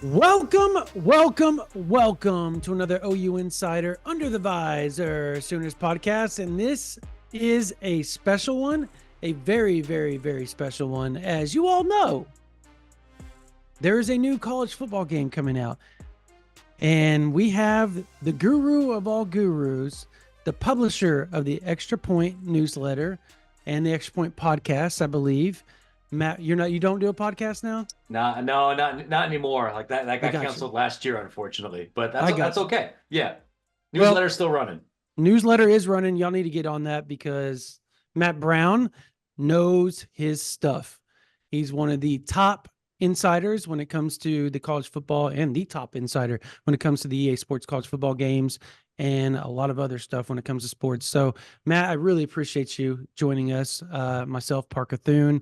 Welcome to another OU Insider Under the Visor Sooners podcast. And this is a special one, a very, very, very special one. As you all know, there is a new college football game coming out. And we have the guru of all gurus, the publisher of the Extra Point newsletter and the Extra Point podcast, I believe. Matt, you don't do a podcast now? No, not anymore. Like that got canceled last year, unfortunately. But that's okay. Yeah. Newsletter's still running. Newsletter is running. Y'all need to get on that because Matt Brown knows his stuff. He's one of the top insiders when it comes to the college football and the top insider when it comes to the EA Sports college football games and a lot of other stuff when it comes to sports. So, Matt, I really appreciate you joining us. Myself, Parker Thune.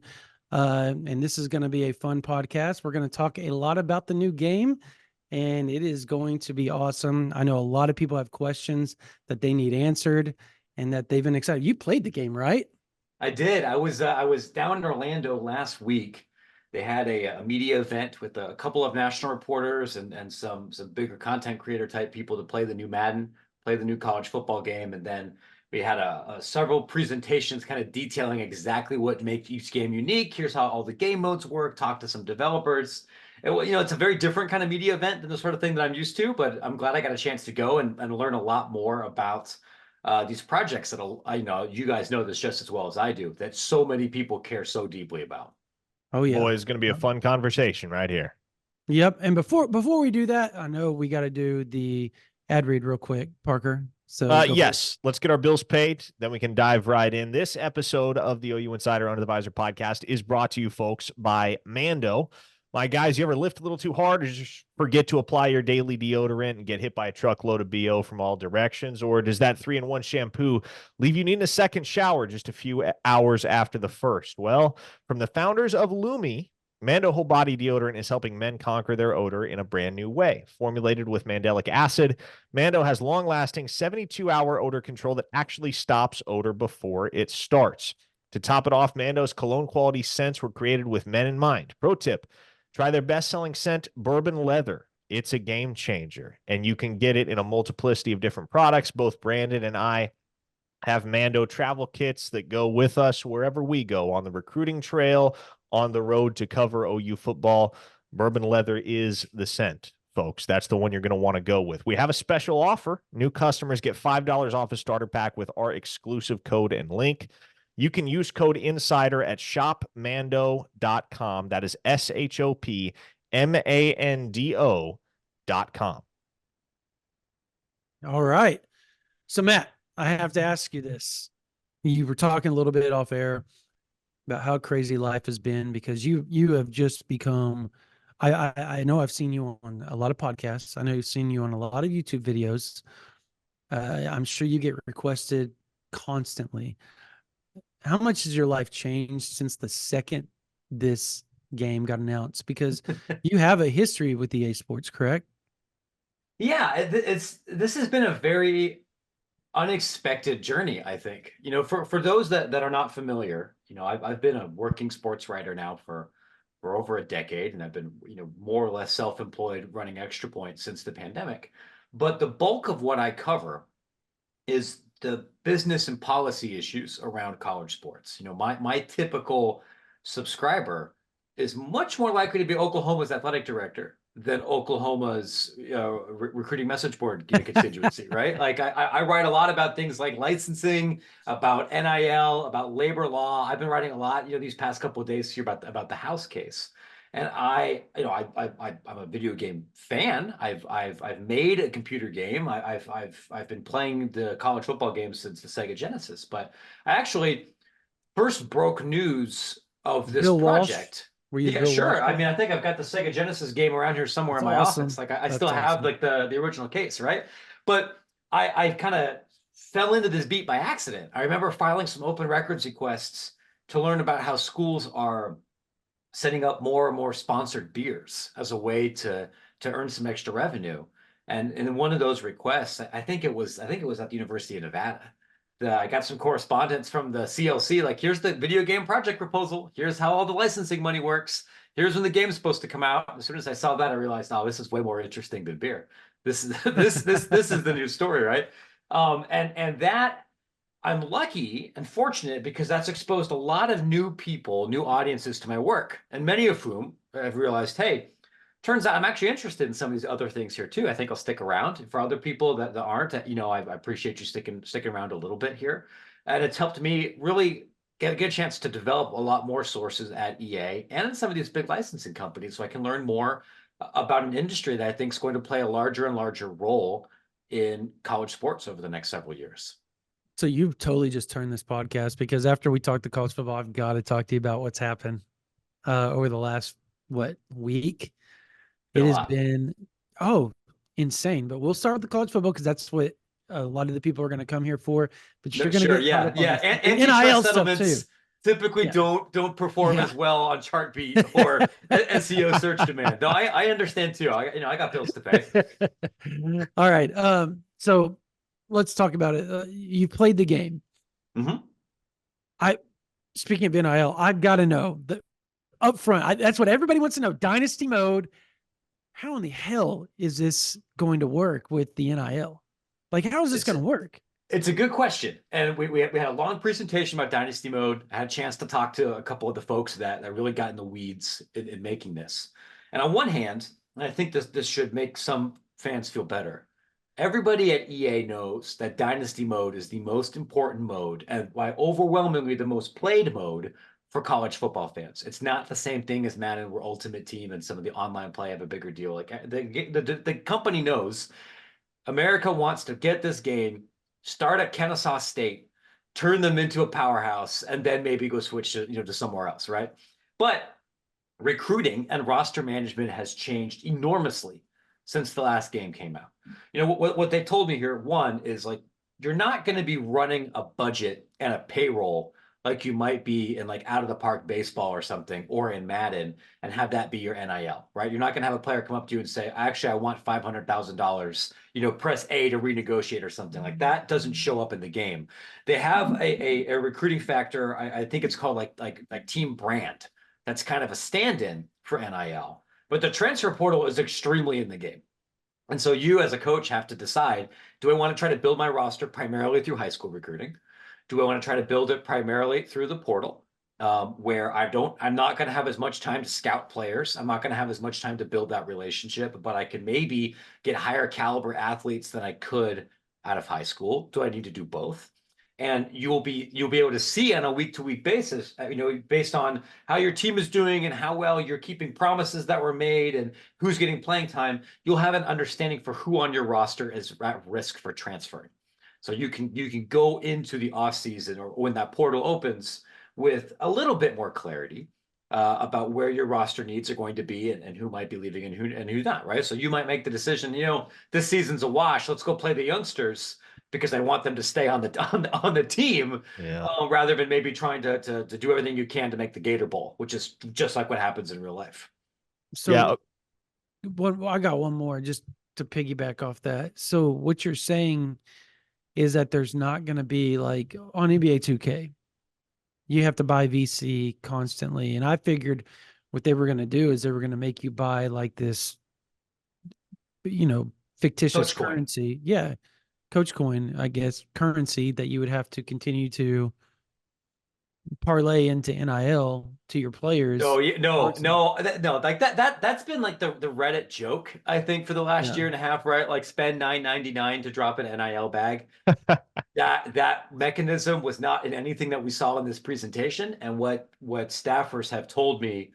And this is going to be a fun podcast. We're going to talk a lot about the new game, and it is going to be awesome. I know a lot of people have questions that they need answered and that they've been excited. You played the game, right? I did. I was down in Orlando last week. They had a media event with a couple of national reporters and some bigger content creator type people to play the new Madden, play the new college football game, and then we had several presentations kind of detailing exactly what makes each game unique. Here's how all the game modes work, talk to some developers. It's a very different kind of media event than the sort of thing that I'm used to, but I'm glad I got a chance to go and learn a lot more about these projects that you guys know this just as well as I do, that so many people care so deeply about. Oh, yeah. Boy, it's going to be a fun conversation right here. Yep. And before we do that, I know we got to do the ad read real quick, Parker. So yes, let's get our bills paid. Then we can dive right in. This episode of the OU Insider Under the Visor podcast is brought to you, folks, by Mando. My guys, you ever lift a little too hard or just forget to apply your daily deodorant and get hit by a truckload of BO from all directions? Or does that 3-in-1 shampoo leave you needing a second shower just a few hours after the first? Well, from the founders of Lumi, Mando Whole Body Deodorant is helping men conquer their odor in a brand new way. Formulated with mandelic acid, Mando has long-lasting 72-hour odor control that actually stops odor before it starts. To top it off, Mando's cologne-quality scents were created with men in mind. Pro tip, try their best-selling scent, Bourbon Leather. It's a game changer, and you can get it in a multiplicity of different products. Both Brandon and I have Mando travel kits that go with us wherever we go on the recruiting trail, on the road to cover OU football. Bourbon Leather is the scent, folks. That's the one you're going to want to go with. We have a special offer. New customers get $5 off a starter pack with our exclusive code and link. You can use code INSIDER at shopmando.com. That is shopmando.com. All right. So, Matt, I have to ask you this. You were talking a little bit off air about how crazy life has been because you have just become, I know I've seen you on a lot of podcasts. I know I've seen you on a lot of YouTube videos. I'm sure you get requested constantly. How much has your life changed since the second this game got announced? Because you have a history with EA Sports, correct? Yeah, this has been a very unexpected journey, I think. For those that are not familiar, I've been a working sports writer now for over a decade, and I've been more or less self-employed running Extra Point since the pandemic. But the bulk of what I cover is the business and policy issues around college sports. My typical subscriber is much more likely to be Oklahoma's athletic director than Oklahoma's recruiting message board constituency, right? Like I write a lot about things like licensing, about NIL, about labor law. I've been writing a lot, these past couple of days here about the House case. And I'm a video game fan. I've made a computer game. I've been playing the college football game since the Sega Genesis. But I actually first broke news of this project. Yeah, sure. I mean, I think I've got the Sega Genesis game around here somewhere in my office. Like I still have like the original case, right? But I kind of fell into this beat by accident. I remember filing some open records requests to learn about how schools are setting up more and more sponsored beers as a way to earn some extra revenue. And in one of those requests, I think it was at the University of Nevada, I got some correspondence from the CLC. Like, here's the video game project proposal. Here's how all the licensing money works. Here's when the game's supposed to come out. As soon as I saw that, I realized, oh, this is way more interesting than beer. This is this is the new story, right? And that I'm lucky and fortunate because that's exposed a lot of new people, new audiences to my work, and many of whom have realized, hey, turns out I'm actually interested in some of these other things here too. I think I'll stick around. For other people that aren't, I appreciate you sticking around a little bit here, and it's helped me really get a chance to develop a lot more sources at EA and in some of these big licensing companies, so I can learn more about an industry that I think is going to play a larger and larger role in college sports over the next several years. So you've totally just turned this podcast, because after we talk to college football, I've got to talk to you about what's happened over the last week. It has been insane. But we'll start with the college football because that's what a lot of the people are going to come here for. But you're going to get and NIL settlements stuff too. Typically don't perform as well on Chartbeat or SEO search demand. Though I understand too. I got bills to pay. All right. So let's talk about it. You played the game. Mm-hmm. Speaking of NIL, I've got to know that up front. That's what everybody wants to know. Dynasty mode. How in the hell is this going to work with the NIL? Like, how is this going to work? It's a good question. And we had a long presentation about Dynasty mode. I had a chance to talk to a couple of the folks that really got in the weeds in making this. And on one hand, and I think this should make some fans feel better, everybody at EA knows that Dynasty mode is the most important mode and why overwhelmingly the most played mode for college football fans. It's not the same thing as Madden, where Ultimate Team and some of the online play have a bigger deal. Like the company knows America wants to get this game, start at Kennesaw State, turn them into a powerhouse, and then maybe go switch to somewhere else, right? But recruiting and roster management has changed enormously since the last game came out. What they told me here, one is, like, you're not going to be running a budget and a payroll like you might be in like out of the park baseball or something, or in Madden, and have that be your NIL, right? You're not going to have a player come up to you and say, actually, I want $500,000, press A to renegotiate or something. Like, that doesn't show up in the game. They have a recruiting factor. I think it's called like team brand. That's kind of a stand-in for NIL, but the transfer portal is extremely in the game. And so you as a coach have to decide, do I want to try to build my roster primarily through high school recruiting? Do I want to try to build it primarily through the portal, where I'm not going to have as much time to scout players. I'm not going to have as much time to build that relationship, but I can maybe get higher caliber athletes than I could out of high school. Do I need to do both? And you'll be able to see on a week-to-week basis, based on how your team is doing and how well you're keeping promises that were made and who's getting playing time. You'll have an understanding for who on your roster is at risk for transferring. So you can go into the off season or when that portal opens with a little bit more clarity about where your roster needs are going to be and who might be leaving and who's not, right? So you might make the decision, this season's a wash. Let's go play the youngsters because I want them to stay on the team, rather than maybe trying to do everything you can to make the Gator Bowl, which is just like what happens in real life. So I got one more just to piggyback off that. So what you're saying is that there's not going to be, like on NBA 2K, you have to buy VC constantly. And I figured what they were going to do is they were going to make you buy like this, fictitious currency. Yeah. Coach coin, I guess, currency that you would have to continue to parlay into NIL to your players. Oh, yeah, no. Like that's been like the Reddit joke, I think, for the last year and a half, right? Like, spend $9.99 to drop an NIL bag. that mechanism was not in anything that we saw in this presentation. And what staffers have told me,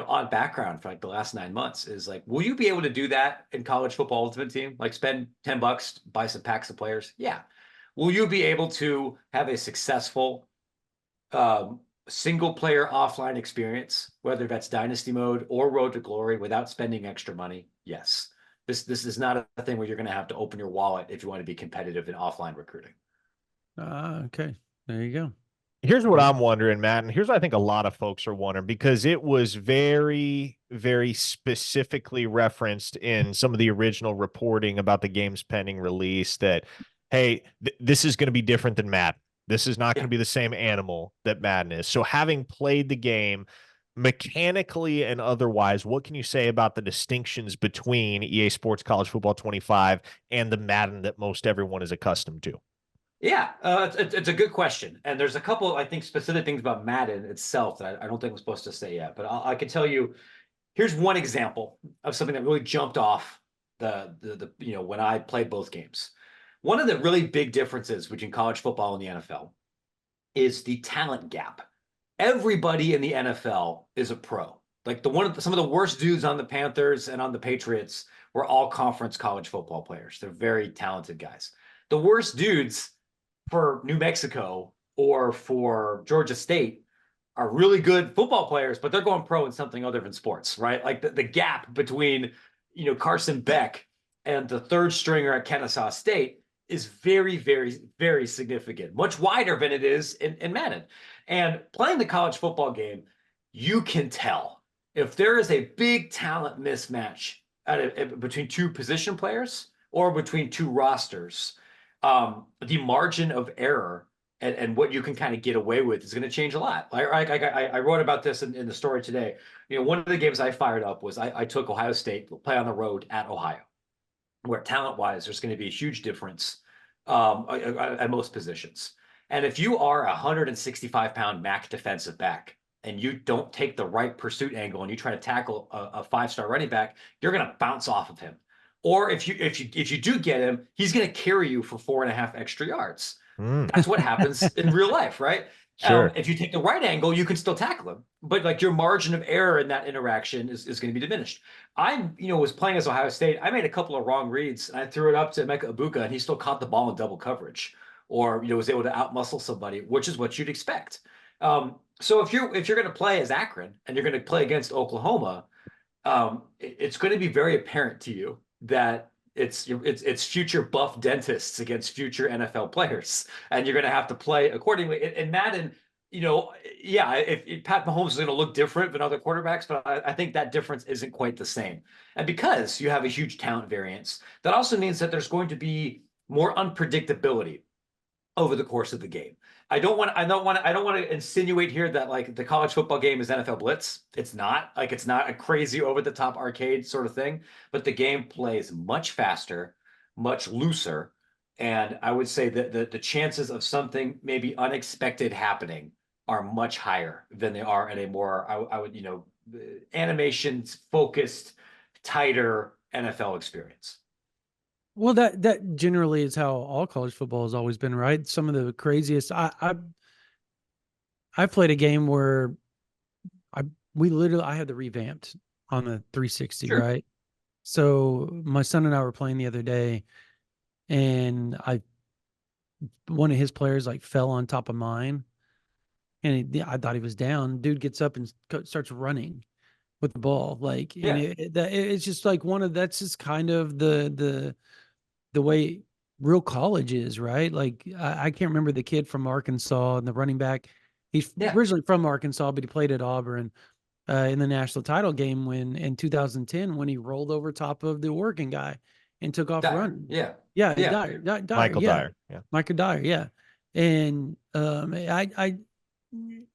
on background for like the last 9 months is like, will you be able to do that in college football Ultimate Team? Like, spend $10, buy some packs of players? Yeah. Will you be able to have a successful single player offline experience, whether that's Dynasty mode or Road to Glory, without spending extra money? Yes. This is not a thing where you're going to have to open your wallet if you want to be competitive in offline recruiting. Okay. There you go. Here's what I'm wondering, Matt, and here's what I think a lot of folks are wondering, because it was very, very specifically referenced in some of the original reporting about the game's pending release that, hey, this is going to be different than Madden. This is not going to be the same animal that Madden is. So having played the game mechanically and otherwise, what can you say about the distinctions between EA Sports College Football 25 and the Madden that most everyone is accustomed to? Yeah, it's a good question. And there's a couple, I think, specific things about Madden itself that I don't think I'm supposed to say yet. But I can tell you, here's one example of something that really jumped off the when I played both games. One of the really big differences between college football and the NFL is the talent gap. Everybody in the NFL is a pro. Like some of the worst dudes on the Panthers and on the Patriots were all conference college football players. They're very talented guys. The worst dudes for New Mexico or for Georgia State are really good football players, but they're going pro in something other than sports, right? Like the gap between, Carson Beck and the third stringer at Kennesaw State is very, very, very significant, much wider than it is in Madden. And playing the college football game, you can tell if there is a big talent mismatch between two position players or between two rosters. The margin of error and what you can kind of get away with is going to change a lot. I wrote about this in the story today. One of the games I fired up was I took Ohio State to play on the road at Ohio, where talent-wise, there's going to be a huge difference at most positions. And if you are a 165-pound MAC defensive back and you don't take the right pursuit angle and you try to tackle a five-star running back, you're going to bounce off of him. Or if you do get him, he's going to carry you for 4.5 extra yards. That's what happens in real life, right? Sure. If you take the right angle, you can still tackle him, but like your margin of error in that interaction is going to be diminished. I was playing as Ohio State. I made a couple of wrong reads and I threw it up to Emeka Ibuka and he still caught the ball in double coverage, or was able to outmuscle somebody, which is what you'd expect. So if you're going to play as Akron and you're going to play against Oklahoma, it's going to be very apparent to you that it's future buff dentists against future NFL players, and you're going to have to play accordingly. In Madden, if Pat Mahomes is going to look different than other quarterbacks, but I think that difference isn't quite the same. And because you have a huge talent variance, that also means that there's going to be more unpredictability over the course of the game. I don't want to insinuate here that like the college football game is NFL Blitz. It's not. Like it's not a crazy over the top arcade sort of thing, but the game plays much faster, much looser, and I would say that the chances of something maybe unexpected happening are much higher than they are in a more animations focused, tighter NFL experience. Well, that generally is how all college football has always been, right? Some of the craziest. I played a game where I had the revamped on the 360, Sure. right? So my son and I were playing the other day, and one of his players like fell on top of mine, and I thought he was down. Dude gets up and starts running with the ball, like, Yeah. and it's just like that's just kind of the way real college is, right? Like I can't remember the kid from Arkansas and the running back. He's originally from Arkansas, but he played at Auburn in the national title game in 2010 when he rolled over top of the Oregon guy and took off running. Yeah. Dyer, Michael Dyer. Yeah. Michael Dyer. Yeah. And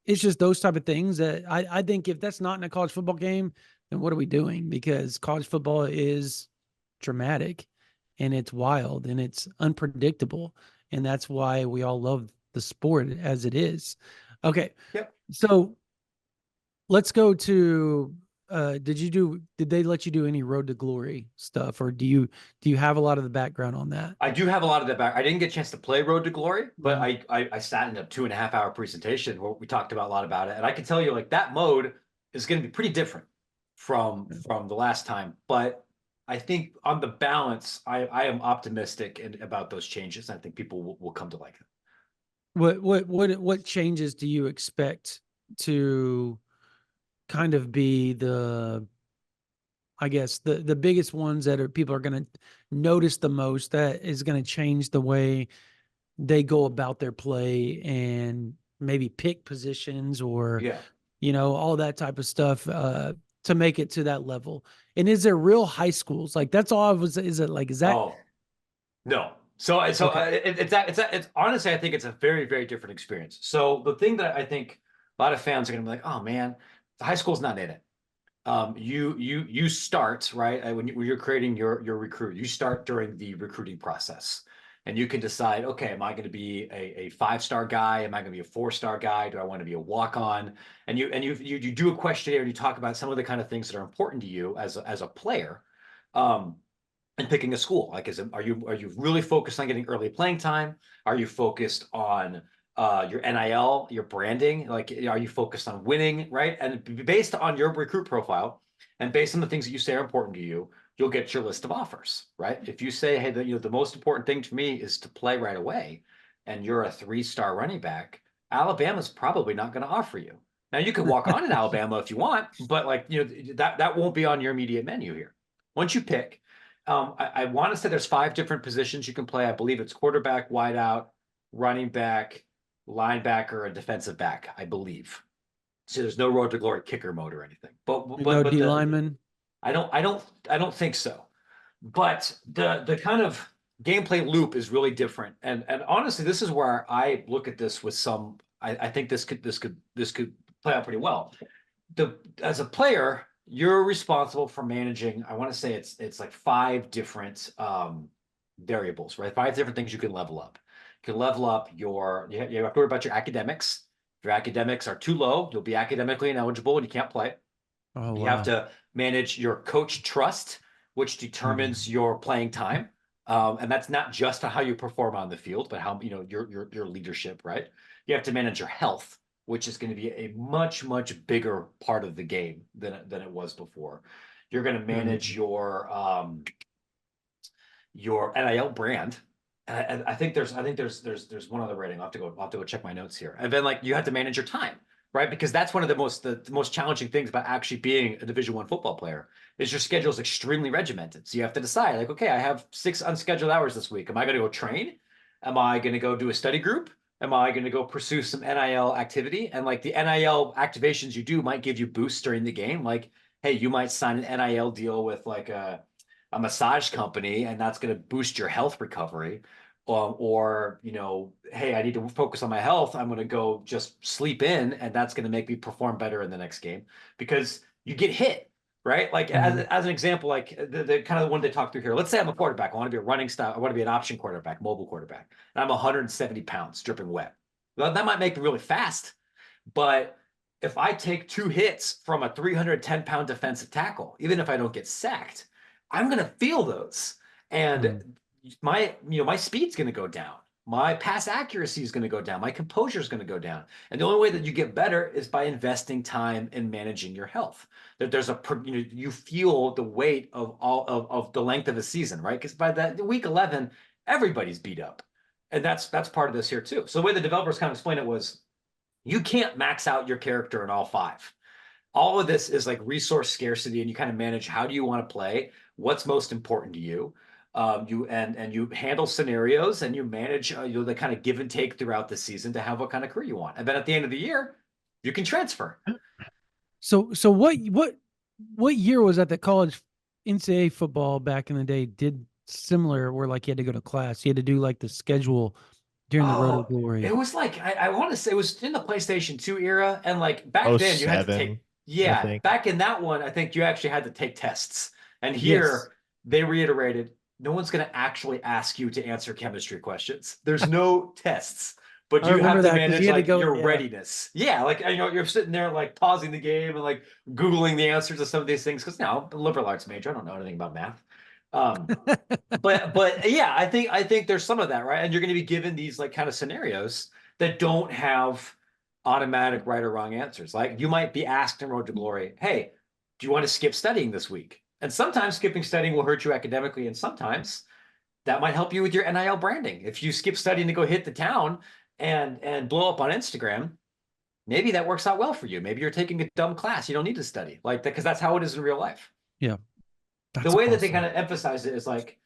it's just those type of things that I think if that's not in a college football game, then what are we doing? Because college football is dramatic and it's wild and it's unpredictable. And that's why we all love the sport as it is. Okay. Yep. So let's go to, did they let you do any Road to Glory stuff, or do you have a lot of the background on that? I do have a lot of that back. I didn't get a chance to play Road to Glory, but I sat in a 2.5 hour presentation where we talked about a lot about it. And I can tell you like that mode is going to be pretty different from the last time. But I think on the balance, I am optimistic about those changes. I think people will come to like them. What changes do you expect to kind of be the biggest ones that people are going to notice the most, that is going to change the way they go about their play and maybe pick positions or, all that type of stuff to make it to that level? And is there real high schools? Like that's all is it like, is that? Oh, no. It's honestly, I think it's a very, very different experience. So the thing that I think a lot of fans are going to be like, oh man, the high school's not in it. You start right when you're creating your recruit. You start during the recruiting process, and you can decide, okay, am I going to be a 5-star guy? Am I going to be a 4-star guy? Do I want to be a walk-on? And you do a questionnaire and you talk about some of the kind of things that are important to you as a player. And picking a school, like, are you really focused on getting early playing time? Are you focused on your NIL, your branding? Like, are you focused on winning, right? And based on your recruit profile and based on the things that you say are important to you, you'll get your list of offers, right? If you say, hey, the most important thing to me is to play right away, and you're a 3-star running back, Alabama's probably not going to offer you. Now you can walk on in Alabama if you want, but like, that won't be on your immediate menu here. Once you pick. I want to say there's 5 different positions you can play. I believe it's quarterback, wideout, running back, linebacker, and defensive back, I believe. So there's no road to glory kicker mode or anything. But No D lineman. I don't think so. But the kind of gameplay loop is really different. And honestly, this is where I look at this with some. I think this could play out pretty well. As a player, you're responsible for managing, I want to say it's like 5 different variables, right? 5 different things you can level up. You can level up you have to worry about your academics. If your academics are too low, you'll be academically ineligible and you can't play. Oh, you have to manage your coach trust, which determines your playing time. And that's not just how you perform on the field, but how, your leadership, right? You have to manage your health, which is going to be a much, much bigger part of the game than it was before. You're going to manage your NIL brand. And I think there's one other rating. I'll have to go check my notes here. And then, like, you have to manage your time, right? Because that's one of the most challenging things about actually being a Division I football player is your schedule is extremely regimented. So you have to decide, like, okay, I have 6 unscheduled hours this week. Am I going to go train? Am I going to go do a study group? Am I going to go pursue some NIL activity? And like the NIL activations you do might give you boosts during the game. Like, hey, you might sign an NIL deal with like a massage company, and that's going to boost your health recovery. Or, hey, I need to focus on my health. I'm going to go just sleep in, and that's going to make me perform better in the next game because you get hit, right? Like as an example, like the kind of the one they talk through here. Let's say I'm a quarterback. I want to be a running style. I want to be an option quarterback, mobile quarterback, and I'm 170 pounds, dripping wet. Well, that might make me really fast, but if I take 2 hits from a 310-pound defensive tackle, even if I don't get sacked, I'm going to feel those. And my speed's going to go down. My pass accuracy is going to go down. My composure is going to go down. And the only way that you get better is by investing time in managing your health. That there's you feel the weight of all of the length of a season, right? Because by week 11, everybody's beat up. And that's part of this here too. So the way the developers kind of explained it was, you can't max out your character in all 5. All of this is like resource scarcity, and you kind of manage, how do you want to play? What's most important to you? You handle scenarios, and you manage the kind of give and take throughout the season to have what kind of career you want. And then at the end of the year, you can transfer. So what year was that college NCAA football back in the day did similar, where like you had to go to class, you had to do like the schedule during the Road of Glory? It was like, I want to say it was in the PlayStation 2 era, and like back then you had to take. Yeah, back in that one, I think you actually had to take tests. And here they reiterated, no one's going to actually ask you to answer chemistry questions. There's no tests, but you have to manage your readiness. Yeah, like, you're sitting there like pausing the game and like Googling the answers to some of these things. Because now I'm a liberal arts major, I don't know anything about math. But yeah, I think there's some of that, right? And you're going to be given these like kind of scenarios that don't have automatic right or wrong answers. Like, you might be asked in Road to Glory, hey, do you want to skip studying this week? And sometimes skipping studying will hurt you academically, and sometimes that might help you with your NIL branding. If you skip studying to go hit the town and blow up on Instagram, maybe that works out well for you. Maybe you're taking a dumb class. You don't need to study like that, because that's how it is in real life. Yeah. The way that they kind of emphasize it is like,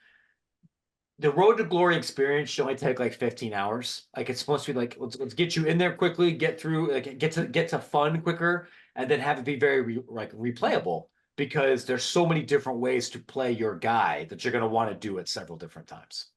the Road to Glory experience should only take like 15 hours. Like, it's supposed to be like, let's get you in there quickly, get through, like get to fun quicker, and then have it be very replayable, because there's so many different ways to play your guy that you're going to want to do it several different times.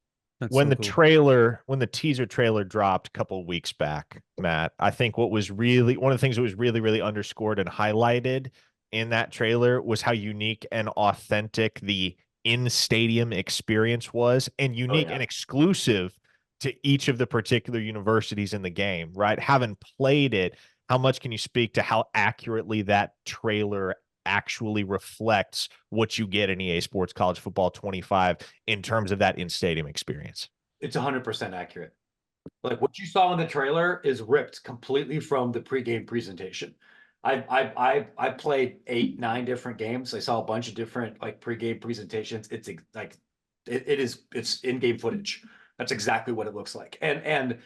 That's when so the cool. when the teaser trailer dropped a couple of weeks back, Matt, I think what was really one of the things that was really, really underscored and highlighted in that trailer was how unique and authentic the in-stadium experience was, and unique and exclusive to each of the particular universities in the game, right? Having played it, how much can you speak to how accurately that trailer actually reflects what you get in EA Sports College Football 25 in terms of that in-stadium experience? It's 100% accurate. Like what you saw in the trailer is ripped completely from the pregame presentation. I played 8, 9 different games. I saw a bunch of different like pregame presentations. It's like it's in-game footage. That's exactly what it looks like. And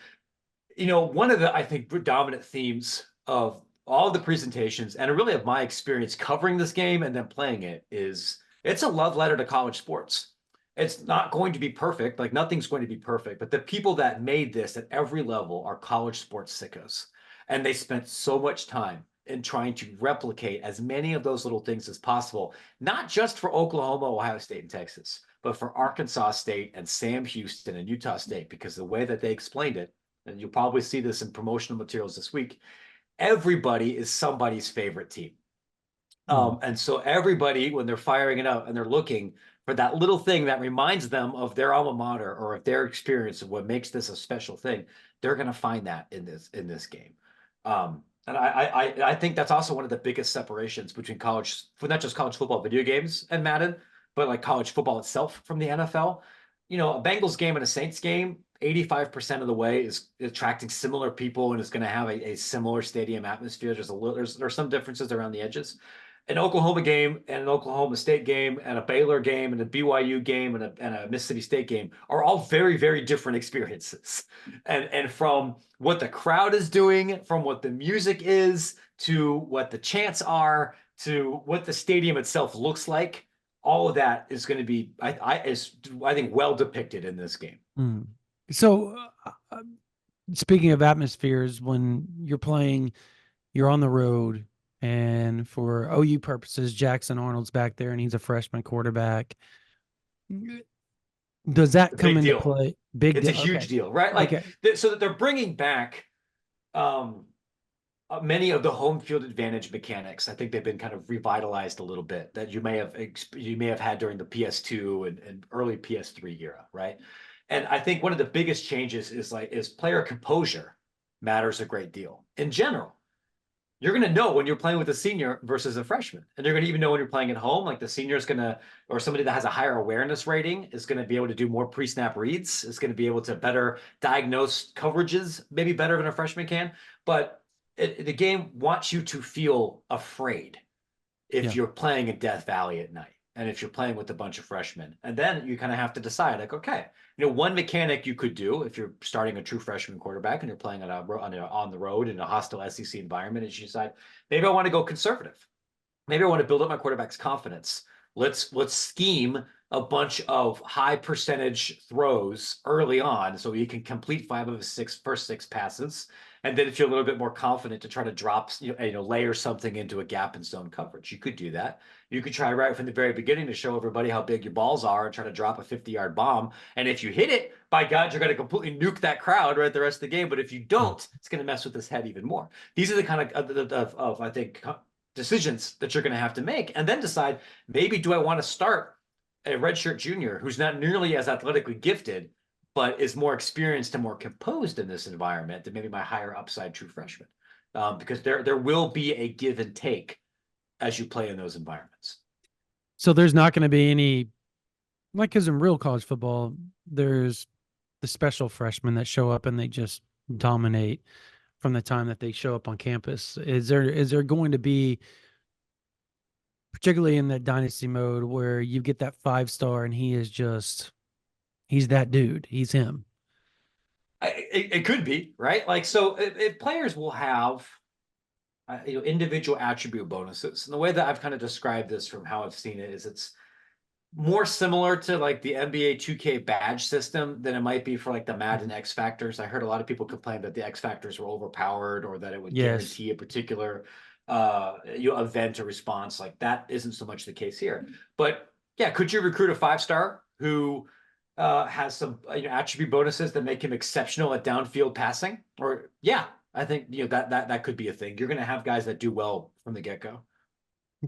one of the I think predominant themes of all of the presentations and really of my experience covering this game and then playing it is it's a love letter to college sports. It's not going to be perfect, like nothing's going to be perfect, but the people that made this at every level are college sports sickos. And they spent so much time in trying to replicate as many of those little things as possible, not just for Oklahoma, Ohio State, and Texas, but for Arkansas State and Sam Houston and Utah State, because the way that they explained it, and you'll probably see this in promotional materials this week, everybody is somebody's favorite team. And so everybody, when they're firing it up and they're looking for that little thing that reminds them of their alma mater or of their experience of what makes this a special thing, they're going to find that in this game. And I think that's also one of the biggest separations between college, not just college football video games and Madden, but like college football itself from the NFL. A Bengals game and a Saints game, 85% of the way is attracting similar people and is going to have a similar stadium atmosphere. There's some differences around the edges. An Oklahoma game and an Oklahoma State game and a Baylor game and a BYU game and a Mississippi State game are all very, very different experiences. And from what the crowd is doing, from what the music is, to what the chants are, to what the stadium itself looks like, all of that is going to be, I think, well depicted in this game. So, speaking of atmospheres, when you're playing, you're on the road. And for OU purposes, Jackson Arnold's back there and he's a freshman quarterback. Does that come into play? It's a huge deal, right? Like, so that they're bringing back many of the home field advantage mechanics. I think they've been kind of revitalized a little bit that you may have had during the PS2 and early PS3 era, right? And I think one of the biggest changes is player composure matters a great deal in general. You're going to know when you're playing with a senior versus a freshman. And you're going to even know when you're playing at home, like the senior is going to, or somebody that has a higher awareness rating is going to be able to do more pre-snap reads. Is going to be able to better diagnose coverages, maybe better than a freshman can. But the game wants you to feel afraid if you're playing in Death Valley at night. And if you're playing with a bunch of freshmen, and then you kind of have to decide, like, okay, one mechanic you could do if you're starting a true freshman quarterback and you're playing on the road in a hostile SEC environment, is you decide, maybe I want to go conservative. Maybe I want to build up my quarterback's confidence. Let's scheme a bunch of high percentage throws early on so he can complete 5 of his first 6 passes. And then if you're a little bit more confident to try to drop, layer something into a gap in zone coverage, you could do that. You could try right from the very beginning to show everybody how big your balls are and try to drop a 50-yard bomb. And if you hit it, by God, you're going to completely nuke that crowd right the rest of the game. But if you don't, it's going to mess with his head even more. These are the kind of I think, decisions that you're going to have to make, and then decide, maybe do I want to start a redshirt junior who's not nearly as athletically gifted, but is more experienced and more composed in this environment than maybe my higher upside true freshman, because there will be a give and take as you play in those environments. So there's not going to be any, like, because in real college football, there's the special freshmen that show up and they just dominate from the time that they show up on campus. Is there going to be, particularly in that dynasty mode, where you get that 5-star and he's that dude, he's him? It could be, right? Like, so if players will have individual attribute bonuses. And the way that I've kind of described this from how I've seen it is it's more similar to like the NBA 2K badge system than it might be for like the Madden X Factors. I heard a lot of people complain that the X Factors were overpowered or that it would guarantee a particular event or response. Like, that isn't so much the case here. But yeah, could you recruit a 5-star who has some attribute bonuses that make him exceptional at downfield passing, or yeah, I think that could be a thing. You're going to have guys that do well from the get-go.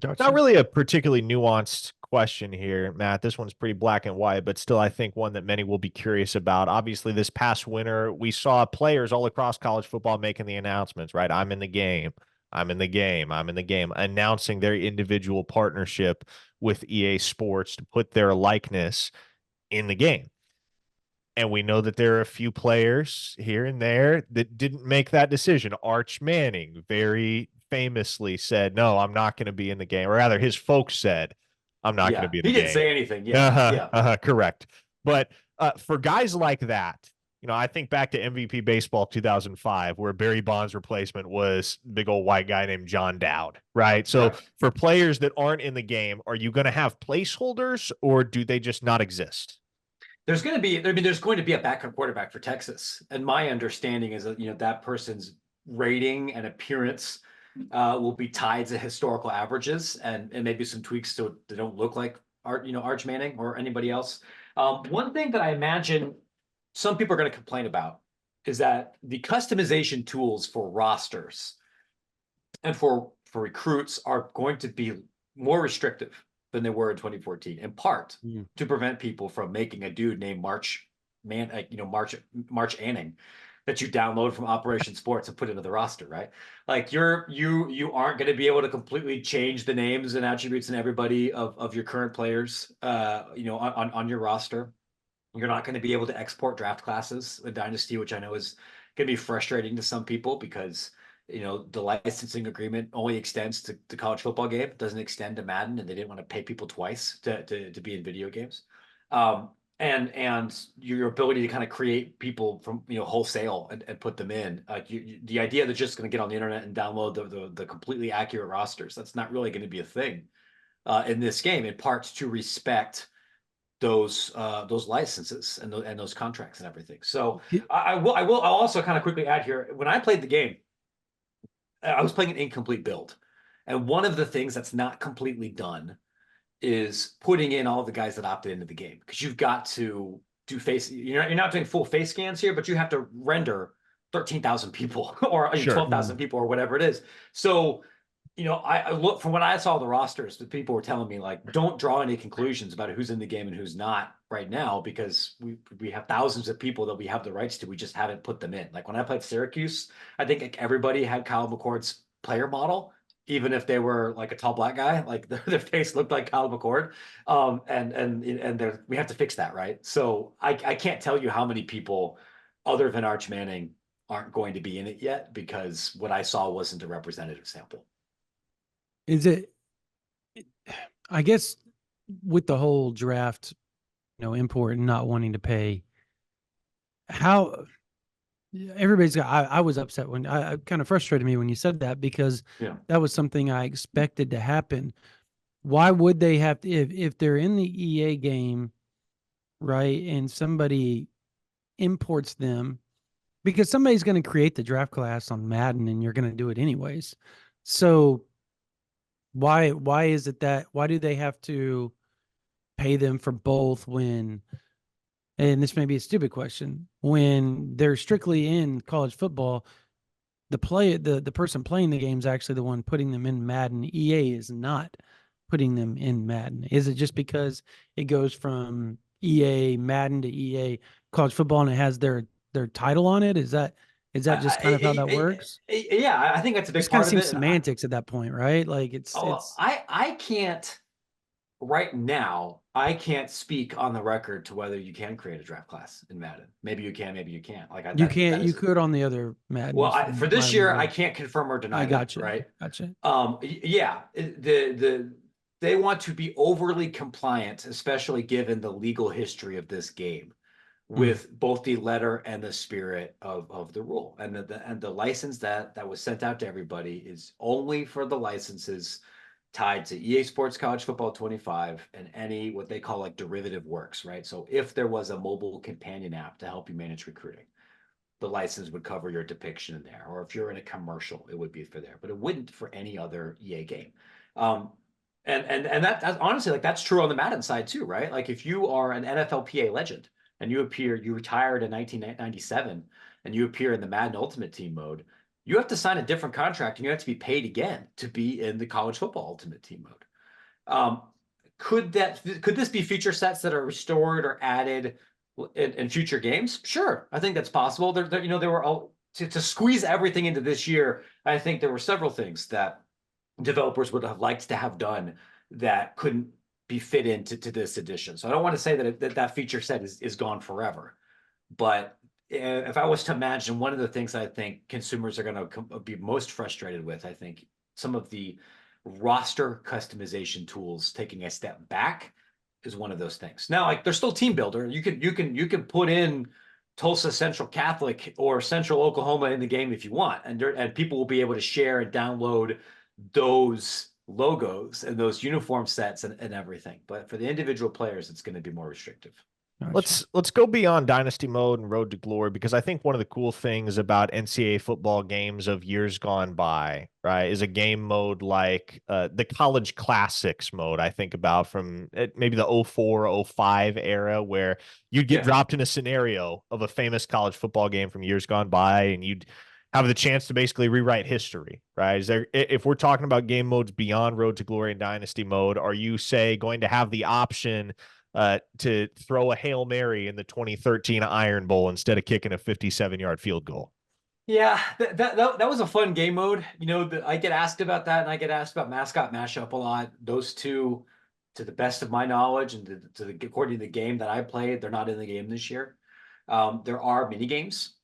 Not really a particularly nuanced question here, Matt. This one's pretty black and white, but still, I think one that many will be curious about. Obviously, this past winter, we saw players all across college football making the announcements, right? I'm in the game. I'm in the game. I'm in the game, announcing their individual partnership with EA Sports to put their likeness in the game. And we know that there are a few players here and there that didn't make that decision. Arch Manning very famously said, "No, I'm not going to be in the game." Or rather, his folks said, "I'm not going to be in the game." He didn't say anything. Yeah. Correct. But for guys like that, I think back to MVP Baseball 2005, where Barry Bonds' replacement was big old white guy named John Dowd, right? So for players that aren't in the game, are you going to have placeholders, or do they just not exist? There's going to be a backup quarterback for Texas, and my understanding is that that person's rating and appearance will be tied to historical averages, and maybe some tweaks so they don't look like Arch Manning or anybody else. One thing that I imagine some people are going to complain about is that the customization tools for rosters and for recruits are going to be more restrictive than they were in 2014, in part to prevent people from making a dude named March Anning that you download from Operation Sports and put into the roster, right? Like you aren't going to be able to completely change the names and attributes and everybody of your current players, on your roster. You're not going to be able to export draft classes in Dynasty, which I know is going to be frustrating to some people because the licensing agreement only extends to the college football game. It doesn't extend to Madden, and they didn't want to pay people twice to be in video games. And your ability to kind of create people from wholesale and put them in. The idea that just going to get on the internet and download the completely accurate rosters, that's not really going to be a thing in this game, in part to respect those licenses and those contracts and everything. So I'll also kind of quickly add here, when I played the game, I was playing an incomplete build. And one of the things that's not completely done is putting in all the guys that opted into the game, because you've got to do you're not doing full face scans here, but you have to render 13,000 people or 12,000 people or whatever it is. So, I look from when I saw the rosters, the people were telling me, like, don't draw any conclusions about who's in the game and who's not right now, because we have thousands of people that we have the rights to. We just haven't put them in. Like when I played Syracuse, I think everybody had Kyle McCord's player model, even if they were like a tall black guy, like their face looked like Kyle McCord. And we have to fix that, right? So I can't tell you how many people other than Arch Manning aren't going to be in it yet, because what I saw wasn't a representative sample. I guess with the whole draft, import and not wanting to pay, how everybody's got, I was upset when I kind of frustrated me when you said that, because that was something I expected to happen. Why would they have to, if they're in the EA game, right, and somebody imports them, because somebody's going to create the draft class on Madden and you're going to do it anyways. So why is it why do they have to pay them for both when, and this may be a stupid question, when they're strictly in college football, the person playing the game is actually the one putting them in Madden. EA is not putting them in Madden. Is it just because it goes from EA Madden to EA college football and it has their title on it? Is that just kind of how that works? Yeah, I think that's a big part kind of of seems semantics at that point, right? Like it's I can't right now. I can't speak on the record to whether you can create a draft class in Madden. Maybe you can, maybe you can't. Like you can't. You could on the other Madden. Well, for this year, I can't confirm or deny. I got you. Right? Gotcha. Yeah. They want to be overly compliant, especially given the legal history of this game, with both the letter and the spirit of the rule. And the license that was sent out to everybody is only for the licenses tied to EA Sports College Football 25 and any what they call like derivative works, right? So if there was a mobile companion app to help you manage recruiting, the license would cover your depiction in there. Or if you're in a commercial, it would be for there, but it wouldn't for any other EA game. And that's honestly, like, that's true on the Madden side too, right? Like if you are an NFLPA legend, and you retired in 1997 and you appear in the Madden Ultimate Team mode, you have to sign a different contract and you have to be paid again to be in the college football Ultimate Team mode. Could this be feature sets that are restored or added in future games? Sure, I think that's possible. There were all to squeeze everything into this year. I think there were several things that developers would have liked to have done that couldn't be fit into this edition. So I don't want to say that feature set is gone forever, but if I was to imagine one of the things I think consumers are going to be most frustrated with, I think some of the roster customization tools taking a step back is one of those things. Now, like there's still Team Builder. You can put in Tulsa Central Catholic or Central Oklahoma in the game if you want, and people will be able to share and download those logos and those uniform sets and everything. But for the individual players, it's going to be more restrictive. Gotcha. Let's go beyond Dynasty mode and Road to Glory, because I think one of the cool things about NCAA football games of years gone by, right, is a game mode like the College Classics mode. I think about from maybe the 04, 05 era, where you'd get dropped in a scenario of a famous college football game from years gone by, and you'd have the chance to basically rewrite history, right? Is there, if we're talking about game modes beyond Road to Glory and Dynasty mode, are you, say, going to have the option to throw a Hail Mary in the 2013 Iron Bowl instead of kicking a 57-yard field goal? Yeah, that was a fun game mode. I get asked about that, and I get asked about Mascot Mashup a lot. Those two, to the best of my knowledge and according to the game that I played, they're not in the game this year. There are mini games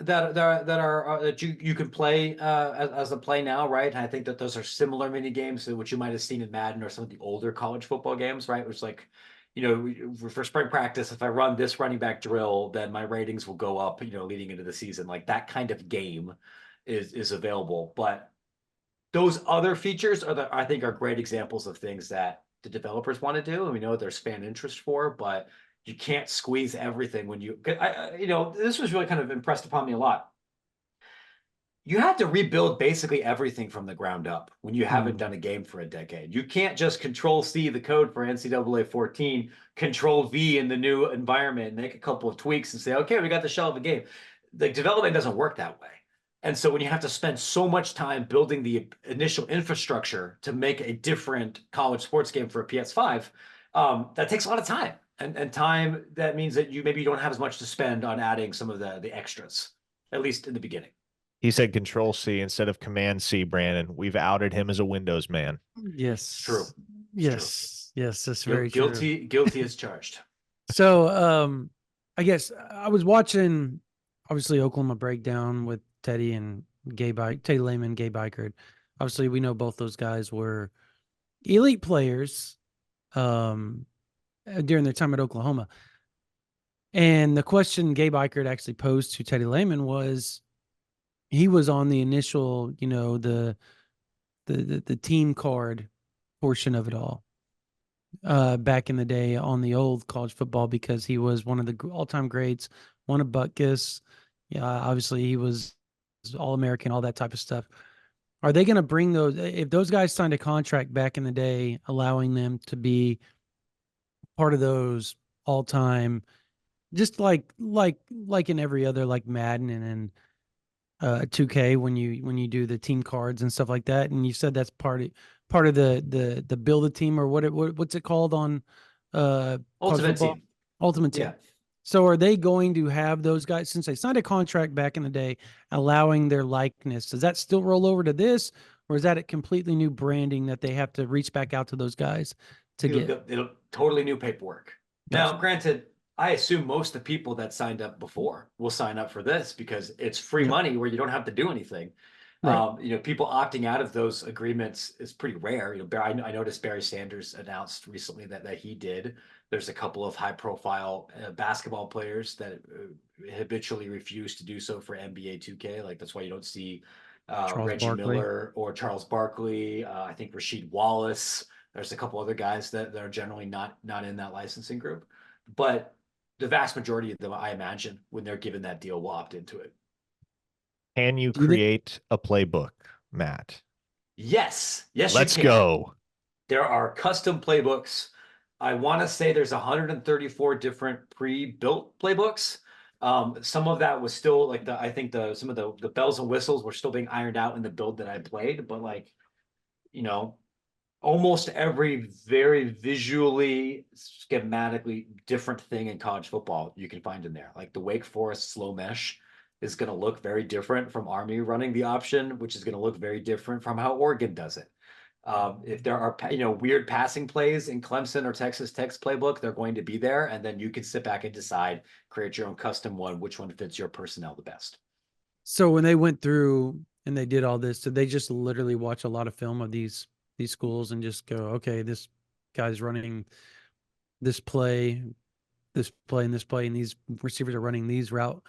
that you can play as a play now, right? And I think that those are similar mini games to what you might have seen in Madden or some of the older college football games, right? Which, like, for spring practice, if I run this running back drill, then my ratings will go up, leading into the season. Like that kind of game is available. But those other features I think are great examples of things that the developers want to do. And we know there's fan interest for, but you can't squeeze everything when this was really kind of impressed upon me a lot. You have to rebuild basically everything from the ground up when you haven't done a game for a decade. You can't just Control-C the code for NCAA 14, Control-V in the new environment, make a couple of tweaks and say, okay, we got the shell of a game. The development doesn't work that way. And so when you have to spend so much time building the initial infrastructure to make a different college sports game for a PS5, that takes a lot of time. And time, that means that maybe you don't have as much to spend on adding some of the extras, at least in the beginning. He said Control-C instead of Command-C, Brandon. We've outed him as a Windows man. Yes. True. Yes. True. Yes, that's very guilty. true. Guilty as charged. So, I guess I was watching, obviously, Oklahoma Breakdown with Teddy and Teddy Lehman, Gabe Ikard. Obviously, we know both those guys were elite players during their time at Oklahoma. And the question Gabe Ikard actually posed to Teddy Lehman was, he was on the initial, the team card portion of it all back in the day on the old college football, because he was one of the all-time greats, won a Butkus. Yeah, obviously he was All-American, all that type of stuff. Are they going to bring those, if those guys signed a contract back in the day, allowing them to be part of those all-time, just like in every other, like Madden and 2K, when you do the team cards and stuff like that, and you said that's part of the build a team, or what's it called on Ultimate Team. Ultimate Team. Yeah. So are they going to have those guys, since they signed a contract back in the day, allowing their likeness? Does that still roll over to this, or is that a completely new branding that they have to reach back out to those guys to get? It'll totally new paperwork. Gotcha. Now, granted, I assume most of the people that signed up before will sign up for this because it's free money where you don't have to do anything. Right. People opting out of those agreements is pretty rare. I noticed Barry Sanders announced recently that he did. There's a couple of high-profile basketball players that habitually refuse to do so for NBA 2K. Like, that's why you don't see Reggie Miller or Charles Barkley. I think Rasheed Wallace. There's a couple other guys that are generally not in that licensing group, but the vast majority of them, I imagine, when they're given that deal, will opt into it. Can you create a playbook, Matt? Yes. Let's go. There are custom playbooks I want to say there's 134 different pre-built playbooks. Some of that was still like I think some of the bells and whistles were still being ironed out in the build that I played, but like, you know, almost every very visually, schematically different thing in college football you can find in there. Like the Wake Forest slow mesh is going to look very different from Army running the option, which is going to look very different from how Oregon does it. If there are weird passing plays in Clemson or Texas Tech's playbook, they're going to be there, and then you can sit back and decide, create your own custom one, which one fits your personnel the best. So when they went through and they did all this, did they just literally watch a lot of film of these schools and just go, okay, this guy's running this play, this play, and this play, and these receivers are running these route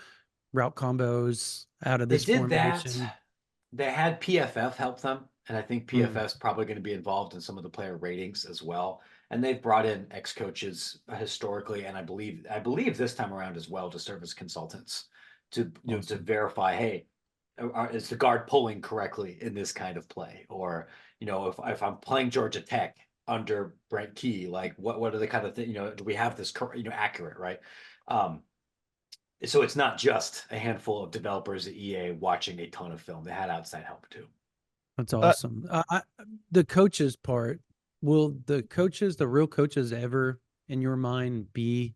combos out of They this did that. formation? They had PFF help them, and I think PFF is probably going to be involved in some of the player ratings as well. And they've brought in ex-coaches historically, and I believe this time around as well, to serve as consultants to to verify, hey, is the guard pulling correctly in this kind of play? Or if I'm playing Georgia Tech under Brent Key, like what are the kind of things, do we have this accurate, right? So it's not just a handful of developers at EA watching a ton of film. They had outside help too. That's awesome. The coaches part, will the real coaches ever, in your mind, be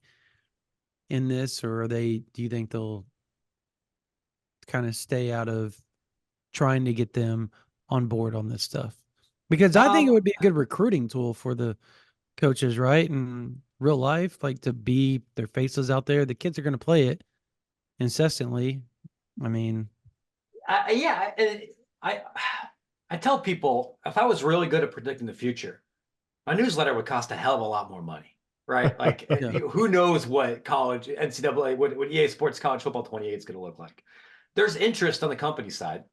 in this, or do you think they'll kind of stay out of trying to get them on board on this stuff? Because I think it would be a good recruiting tool for the coaches, right? In real life, like to be their faces out there. The kids are going to play it incessantly. I mean, I tell people, if I was really good at predicting the future, my newsletter would cost a hell of a lot more money, right? Like, who knows what college NCAA, what EA Sports College Football 28 is going to look like. There's interest on the company side,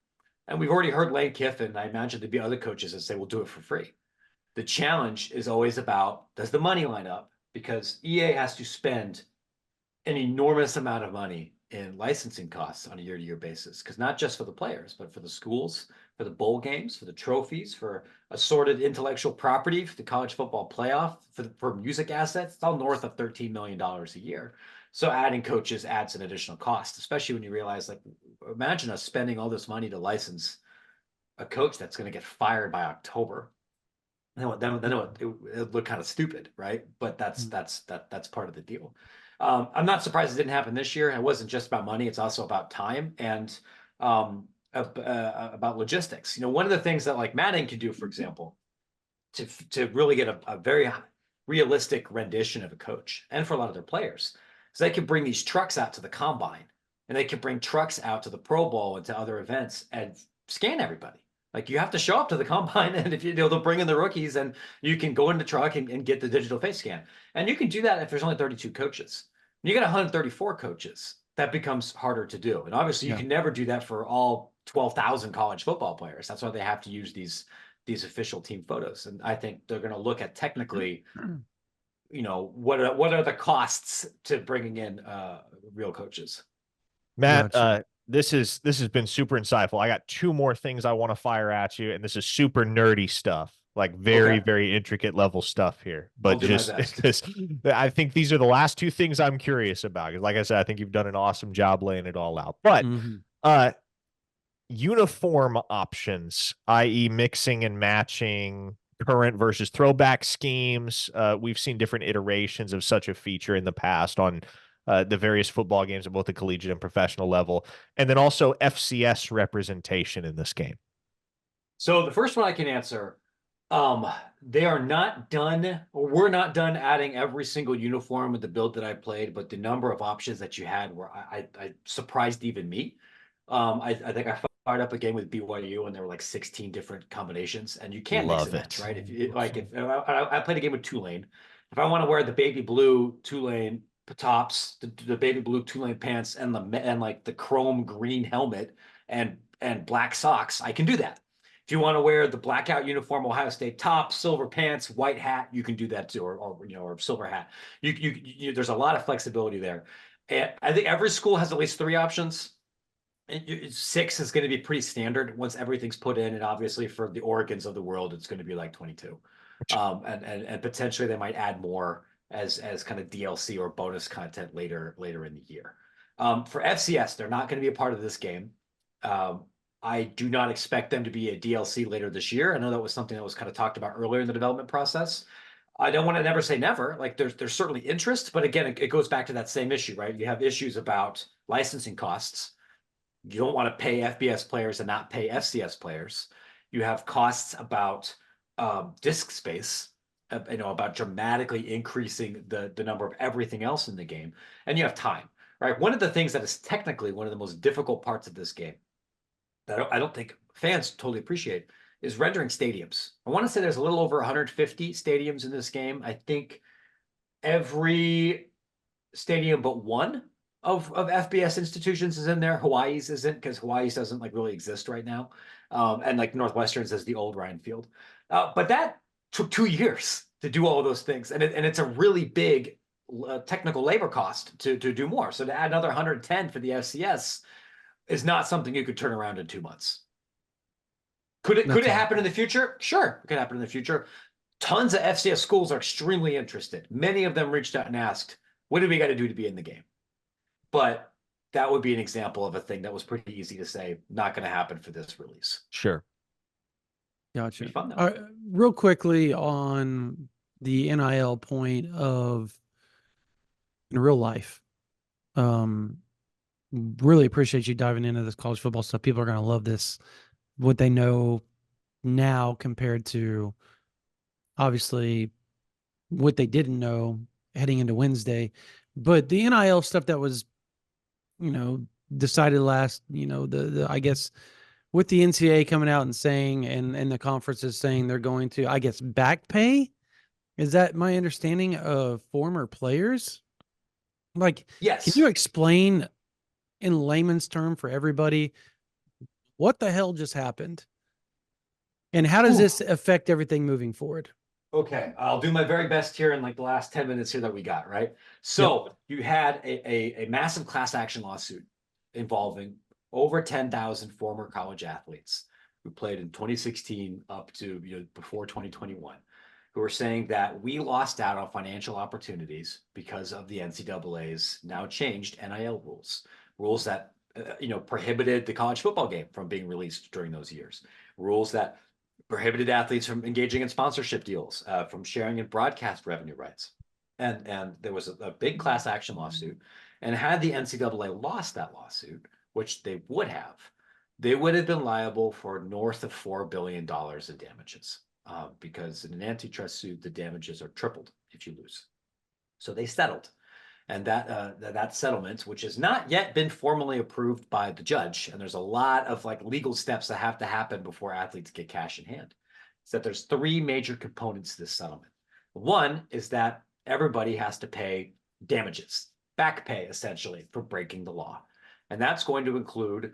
and we've already heard Lane Kiffin. I imagine there'd be other coaches that say we'll do it for free. The challenge is always about, does the money line up? Because EA has to spend an enormous amount of money in licensing costs on a year-to-year basis, because not just for the players, but for the schools, for the bowl games, for the trophies, for assorted intellectual property, for the college football playoff, for music assets. It's all north of $13 million a year. So adding coaches adds an additional cost, especially when you realize, like, imagine us spending all this money to license a coach that's going to get fired by October. Then it would look kind of stupid, right? But that's part of the deal. I'm not surprised it didn't happen this year. It wasn't just about money; it's also about time and about logistics. One of the things that like Madden can do, for example, to really get a very realistic rendition of a coach, and for a lot of their players, is they can bring these trucks out to the combine, and they can bring trucks out to the Pro Bowl and to other events and scan everybody. Like, you have to show up to the combine, and if they'll bring in the rookies, and you can go in the truck and get the digital face scan. And you can do that if there's only 32 coaches. When you get 134 coaches, that becomes harder to do. And obviously, you can never do that for all 12,000 college football players. That's why they have to use these official team photos. And I think they're going to look at technically, what are the costs to bringing in real coaches. Matt, this has been super insightful. I got two more things I want to fire at you, and this is super nerdy stuff, like very, very intricate level stuff here. But just because I think these are the last two things I'm curious about. Because like I said, I think you've done an awesome job laying it all out. But uniform options, i.e. mixing and matching current versus throwback schemes. We've seen different iterations of such a feature in the past on the various football games at both the collegiate and professional level, and then also FCS representation in this game. So the first one I can answer, they are not done, or we're not done adding every single uniform with the build that I played, but the number of options that you had were I surprised even me. I think I fired up a game with BYU and there were like 16 different combinations, and you can't mix and match, right? If I played a game with Tulane, if I want to wear the baby blue Tulane tops, the baby blue Tulane pants, and like the chrome green helmet and black socks, I can do that. If you want to wear the blackout uniform, Ohio State top, silver pants, white hat, you can do that too, or silver hat. There's a lot of flexibility there. And I think every school has at least 3 options. 6 is going to be pretty standard once everything's put in, and obviously for the Oregons of the world, it's going to be like 22. And potentially they might add more as kind of DLC or bonus content later in the year. For FCS, they're not going to be a part of this game. I do not expect them to be a DLC later this year. I know that was something that was kind of talked about earlier in the development process. I don't want to never say never. Like there's certainly interest, but again, it goes back to that same issue, right? You have issues about licensing costs. You don't want to pay FBS players and not pay FCS players. You have costs about disk space, about dramatically increasing the number of everything else in the game, and you have time, right? One of the things that is technically one of the most difficult parts of this game that I don't think fans totally appreciate is rendering stadiums. I want to say there's a little over 150 stadiums in this game. I think every stadium but one of FBS institutions is in there. Hawaii's isn't, because Hawaii's doesn't like really exist right now. And like Northwestern's is the old Ryan Field. But that took 2 years to do all of those things. And it's a really big technical labor cost to do more. So to add another 110 for the FCS is not something you could turn around in 2 months. Could it happen in the future? Sure, it could happen in the future. Tons of FCS schools are extremely interested. Many of them reached out and asked, what do we got to do to be in the game? But that would be an example of a thing that was pretty easy to say, not going to happen for this release. Sure. Gotcha. Fun, real quickly on the NIL point of in real life. Really appreciate you diving into this college football stuff. People are going to love this. What they know now compared to obviously what they didn't know heading into Wednesday. But the NIL stuff that was, decided last, I guess with the NCAA coming out and saying, and the conferences saying they're going to, I guess, back pay. Is that my understanding of former players? Like, yes. Can you explain in layman's term for everybody what the hell just happened? And how does this affect everything moving forward? Okay, I'll do my very best here in like the last 10 minutes here that we got, right? So you had a massive class action lawsuit involving over 10,000 former college athletes who played in 2016 up to before 2021, who are saying that we lost out on financial opportunities because of the NCAA's now changed NIL rules that prohibited the college football game from being released during those years, rules that prohibited athletes from engaging in sponsorship deals, from sharing in broadcast revenue rights. And there was a big class action lawsuit. And had the NCAA lost that lawsuit, which they would have been liable for north of $4 billion in damages, because in an antitrust suit, the damages are tripled if you lose. So they settled. And that settlement, which has not yet been formally approved by the judge, and there's a lot of like legal steps that have to happen before athletes get cash in hand, is that there's 3 major components to this settlement. One is that everybody has to pay damages, back pay essentially, for breaking the law. And that's going to include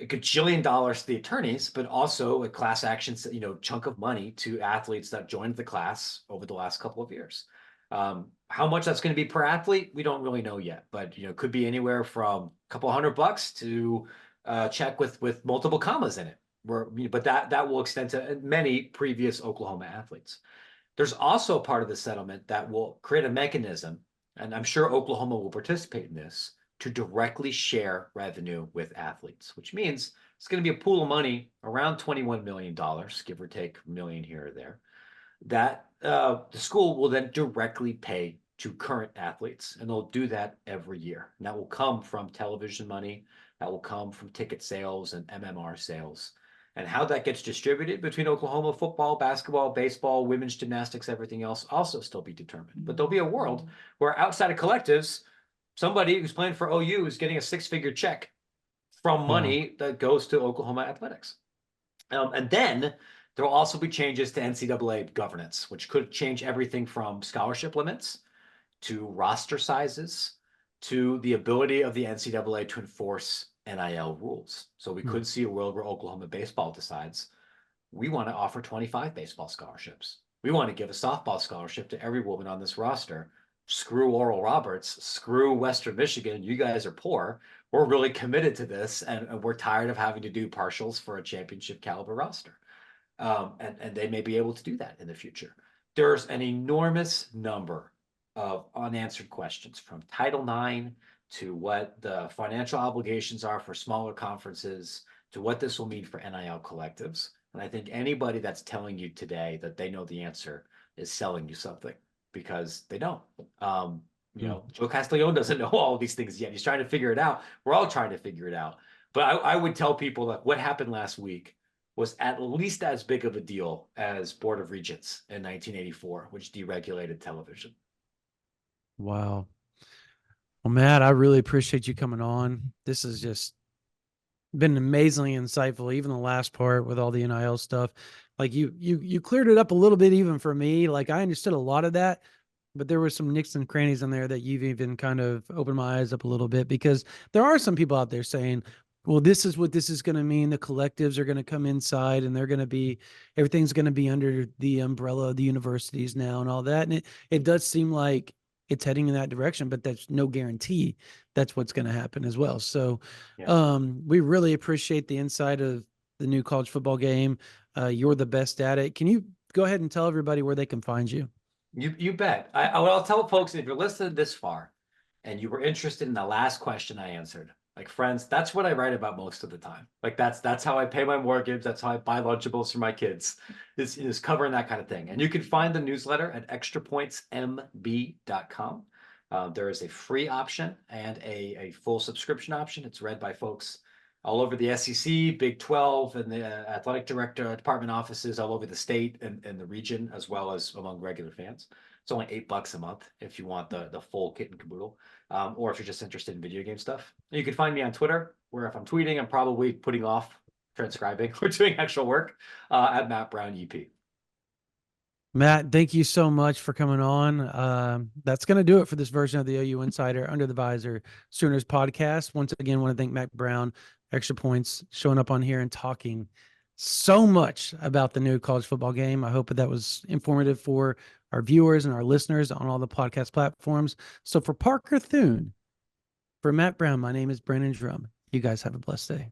a gajillion dollars to the attorneys, but also a class action, chunk of money to athletes that joined the class over the last couple of years. How much that's going to be per athlete, we don't really know yet, but could be anywhere from a couple $100 to a check with multiple commas in it. But that will extend to many previous Oklahoma athletes. There's also part of the settlement that will create a mechanism, and I'm sure Oklahoma will participate in this, to directly share revenue with athletes, which means it's going to be a pool of money around $21 million, give or take a million here or there, that the school will then directly pay to current athletes, and they'll do that every year. And that will come from television money, that will come from ticket sales and MMR sales. And how that gets distributed between Oklahoma football, basketball, baseball, women's gymnastics, everything else also still be determined. But there'll be a world where outside of collectives, somebody who's playing for OU is getting a 6-figure check from money that goes to Oklahoma athletics. And then there will also be changes to NCAA governance, which could change everything from scholarship limits to roster sizes to the ability of the NCAA to enforce NIL rules. So we could see a world where Oklahoma baseball decides we want to offer 25 baseball scholarships. We want to give a softball scholarship to every woman on this roster. Screw Oral Roberts, screw Western Michigan. You guys are poor. We're really committed to this, and we're tired of having to do partials for a championship caliber roster. And they may be able to do that in the future. There's an enormous number of unanswered questions, from Title IX to what the financial obligations are for smaller conferences, to what this will mean for NIL collectives. And I think anybody that's telling you today that they know the answer is selling you something, because they don't. Joe Castiglione doesn't know all these things yet. He's trying to figure it out. We're all trying to figure it out. But I would tell people that what happened last week was at least as big of a deal as Board of Regents in 1984, which deregulated television. Wow. Well, Matt, I really appreciate you coming on. This has just been amazingly insightful. Even the last part with all the NIL stuff, like you cleared it up a little bit, even for me. Like, I understood a lot of that, but there were some nicks and crannies in there that you've even kind of opened my eyes up a little bit, because there are some people out there saying, well, this is what this is going to mean. The collectives are going to come inside, and everything's going to be under the umbrella of the universities now and all that. And it does seem like it's heading in that direction, but that's no guarantee that's what's going to happen as well. So we really appreciate the insight of the new college football game. You're the best at it. Can you go ahead and tell everybody where they can find you? You bet. I'll tell folks, if you're listening this far and you were interested in the last question I answered, like, friends, that's what I write about most of the time. Like, that's how I pay my mortgage. That's how I buy Lunchables for my kids, is covering that kind of thing. And you can find the newsletter at extrapointsmb.com. There is a free option and a full subscription option. It's read by folks all over the SEC, Big 12, and the athletic director department offices all over the state and the region, as well as among regular fans. It's only $8 a month if you want the full kit and caboodle, or if you're just interested in video game stuff. You can find me on Twitter, where if I'm tweeting, I'm probably putting off transcribing or doing actual work, at Matt Brown EP. Matt, thank you so much for coming on. That's going to do it for this version of the OU Insider Under the Visor Sooners podcast. Once again, I want to thank Matt Brown, Extra Points, showing up on here and talking so much about the new college football game. I hope that was informative for our viewers and our listeners on all the podcast platforms. So for Parker Thune, for Matt Brown, my name is Brandon Drum. You guys have a blessed day.